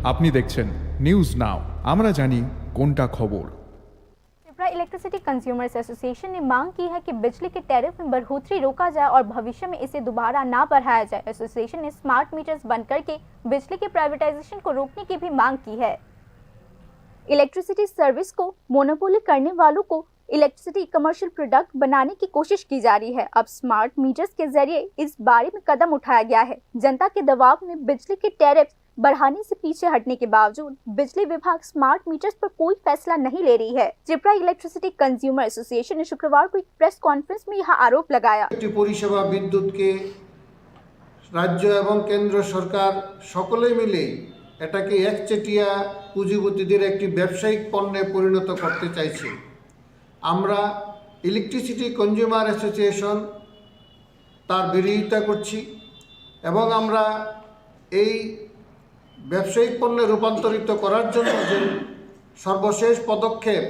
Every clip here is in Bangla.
আপনি দেখছেন নিউজ নাও, আমরা জানি কোনটা খবর। त्रिपुरा इलेक्ट्रिसिटी कंज्यूमर्स एसोसिएशन ने मांग की है कि बिजली के टैरिफ में बढ़ोतरी रोका जाए और भविष्य में इसे दोबारा ना बढ़ाया जाए। एसोसिएशन ने स्मार्ट मीटर्स बंद करके बिजली के प्राइवेटाइजेशन को रोकने की भी मांग की है। इलेक्ट्रिसिटी सर्विस को मोनोपोली करने वालों को इलेक्ट्रिसिटी कमर्शियल प्रोडक्ट बनाने की कोशिश की जा रही है। अब स्मार्ट मीटर्स के जरिए इस बारे में कदम उठाया गया है। जनता के दबाव में बिजली के टैरिफ बढ़ाने से पीछे हटने के बावजूद बिजली विभाग स्मार्ट मीटर्स पर कोई फैसला नहीं ले रही है। त्रिपुरा इलेक्ट्रिसिटी कंज्यूमर एसोसिएशन ने शुक्रवार को एक प्रेस कॉन्फ्रेंस में यह आरोप लगाया। পরিষেবা বিদ্যুৎকে রাজ্য এবং কেন্দ্র সরকার সকলে মিলে এটাকে একচেটিয়া পুঁজিপতিদের একটি ব্যবসায়িক পণ্যে পরিণত করতে চাইছে। আমরা ইলেকট্রিসিটি কনজিউমার অ্যাসোসিয়েশন তার বিরোধিতা করছি এবং আমরা এই ব্যবসায়িক পণ্যে রূপান্তরিত করার জন্য যে সর্বশেষ পদক্ষেপ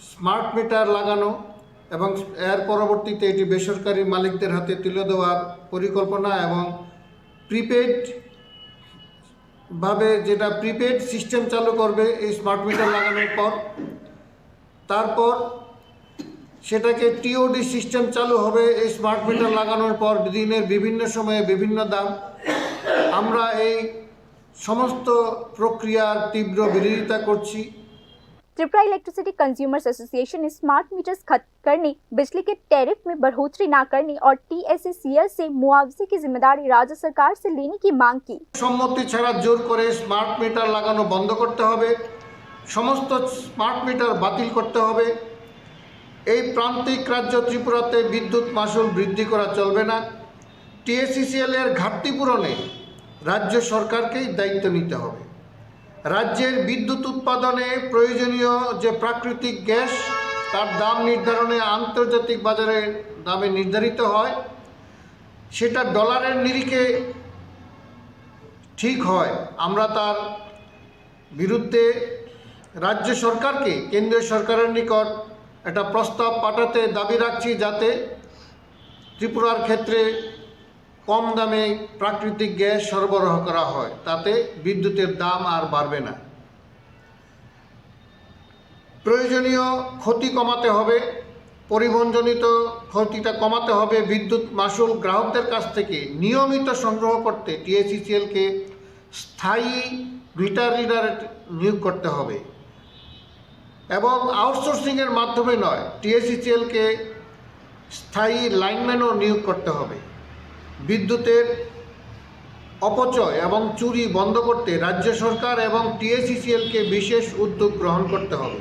স্মার্ট মিটার লাগানো এবং এর পরবর্তীতে এটি বেসরকারি মালিকদের হাতে তুলে দেওয়ার পরিকল্পনা এবং প্রিপেড যেটা প্রিপেড সিস্টেম চালু করবে এই স্মার্ট মিটার লাগানোর পর, তারপর সেটাকে টিওডি সিস্টেম চালু হবে এই স্মার্ট মিটার লাগানোর পর দিনের বিভিন্ন সময়ে বিভিন্ন দাম। আমরা এই সমস্ত প্রক্রিয়ার তীব্র বিরোধিতা করছি। त्रिपुरा इलेक्ट्रिसिटी कंज्यूमर्स एसोसिएशन ने स्मार्ट मीटर्स खत्म करने, बिजली के टैरिफ में बढ़ोतरी न करने और TSECL से मुआवजे की जिम्मेदारी राज्य सरकार से लेने की मांग की। সম্মতি ছাড়া জোর করে স্মার্ট মিটার লাগানো বন্ধ করতে হবে, সমস্ত স্মার্ট মিটার বাতিল করতে হবে। এই প্রান্তিক রাজ্য ত্রিপুরাতে বিদ্যুৎ মাশুল বৃদ্ধি করা চলবে না। TSECL এর ঘাটতি পূরণে রাজ্য সরকারকেই দায়িত্ব নিতে হবে। রাজ্যের বিদ্যুৎ উৎপাদনে প্রয়োজনীয় যে প্রাকৃতিক গ্যাস তার দাম নির্ধারণে আন্তর্জাতিক বাজারে দামে নির্ধারিত হয়, সেটা ডলারের নিরিখে ঠিক হয়। আমরা তার বিরুদ্ধে রাজ্য সরকারকে কেন্দ্রীয় সরকারের নিকট একটা প্রস্তাব পাঠাতে দাবি রাখছি, যাতে ত্রিপুরার ক্ষেত্রে কম দামে প্রাকৃতিক গ্যাস সরবরাহ করা হয়, তাতে বিদ্যুতের দাম আর বাড়বে না। প্রয়োজনীয় ক্ষতি কমাতে হবে, পরিবহনজনিত ক্ষতিটা কমাতে হবে। বিদ্যুৎ মাশুল গ্রাহকদের কাছ থেকে নিয়মিত সংগ্রহ করতে TSECL-কে স্থায়ী মিটার রিডার নিয়োগ করতে হবে এবং আউটসোর্সিংয়ের মাধ্যমে নয়, TSECL-কে স্থায়ী লাইনম্যানও নিয়োগ করতে হবে। বিদ্যুতের অপচয় এবং চুরি বন্ধ করতে রাজ্য সরকার এবং TSECL-কে বিশেষ উদ্যোগ গ্রহণ করতে হবে।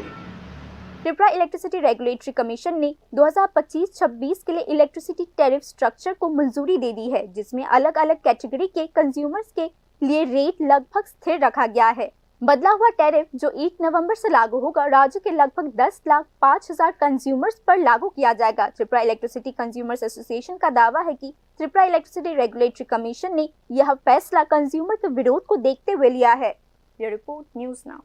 त्रिपुरा इलेक्ट्रिसिटी रेगुलेटरी कमीशन ने 2025-26 के लिए इलेक्ट्रिसिटी टैरिफ स्ट्रक्चर को मंजूरी दे दी है, जिसमें अलग अलग कैटेगरी के कंज्यूमर्स के लिए रेट लगभग स्थिर रखा गया है। बदला हुआ टैरिफ जो 1 नवंबर से लागू होगा, राज्य के लगभग 10,05,000 कंज्यूमर्स पर लागू किया जाएगा। त्रिपुरा इलेक्ट्रिसिटी कंज्यूमर्स एसोसिएशन का दावा है कि त्रिपुरा इलेक्ट्रिसिटी रेगुलेटरी कमीशन ने यह फैसला कंज्यूमर के विरोध को देखते हुए लिया है। ये रिपोर्ट न्यूज नाउ।